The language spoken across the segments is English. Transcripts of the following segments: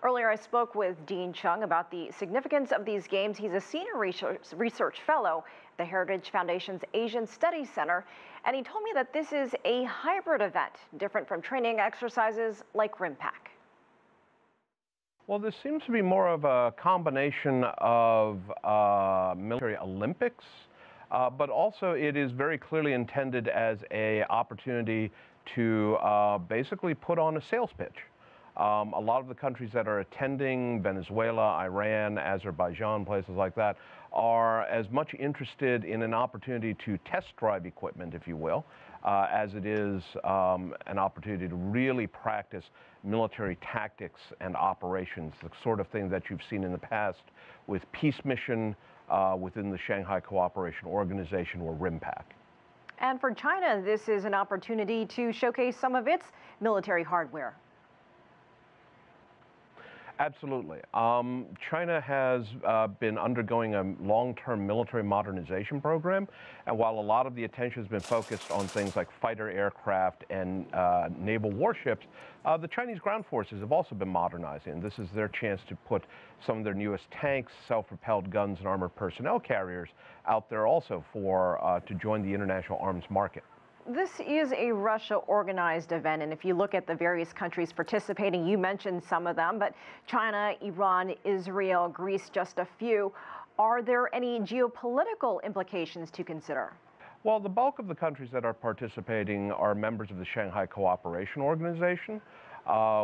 Earlier, I spoke with Dean Cheng about the significance of these games. He's a senior research fellow at the Heritage Foundation's Asian Studies Center, and he told me that this is a hybrid event, different from training exercises like RIMPAC. Well, this seems to be more of a combination of military Olympics, but also it is very clearly intended as an opportunity to basically put on a sales pitch. A lot of the countries that are attending, Venezuela, Iran, Azerbaijan, places like that, are as much interested in an opportunity to test drive equipment, if you will, as it is an opportunity to really practice military tactics and operations, the sort of thing that you've seen in the past with peace mission within the Shanghai Cooperation Organization, or RIMPAC. And for China, this is an opportunity to showcase some of its military hardware. Absolutely. China has been undergoing a long-term military modernization program, and while a lot of the attention has been focused on things like fighter aircraft and naval warships, the Chinese ground forces have also been modernizing. This is their chance to put some of their newest tanks, self-propelled guns, and armored personnel carriers out there also to join the international arms market. This is a Russia-organized event, and if you look at the various countries participating, you mentioned some of them, but China, Iran, Israel, Greece, just a few. Are there any geopolitical implications to consider? Well, the bulk of the countries that are participating are members of the Shanghai Cooperation Organization,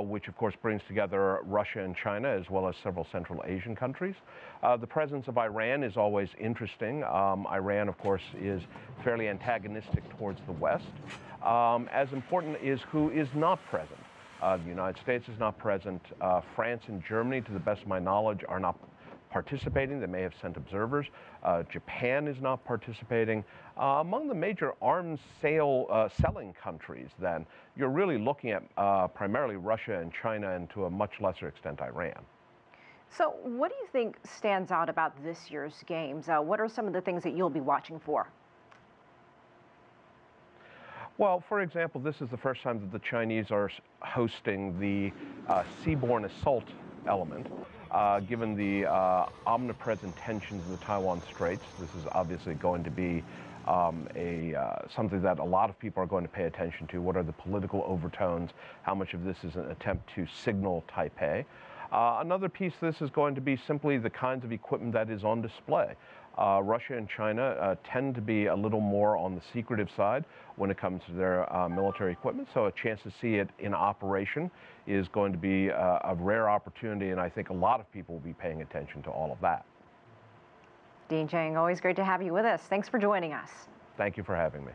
which of course brings together Russia and China, as well as several Central Asian countries. The presence of Iran is always interesting. Iran, of course, is fairly antagonistic towards the West. As important is who is not present. The United States is not present. France and Germany, to the best of my knowledge, are not participating. They may have sent observers. Japan is not participating. Among the major arms selling countries, then, you're really looking at primarily Russia and China, and to a much lesser extent, Iran. So what do you think stands out about this year's games? What are some of the things that you'll be watching for? Well, for example, this is the first time that the Chinese are hosting the seaborne assault element. Given the omnipresent tensions in the Taiwan Straits, this is obviously going to be something that a lot of people are going to pay attention to. What are the political overtones? How much of this is an attempt to signal Taipei? Another piece of this is going to be simply the kinds of equipment that is on display. Russia and China tend to be a little more on the secretive side when it comes to their military equipment, so a chance to see it in operation is going to be a rare opportunity, and I think a lot of people will be paying attention to all of that. Dean Cheng, always great to have you with us. Thanks for joining us. Thank you for having me.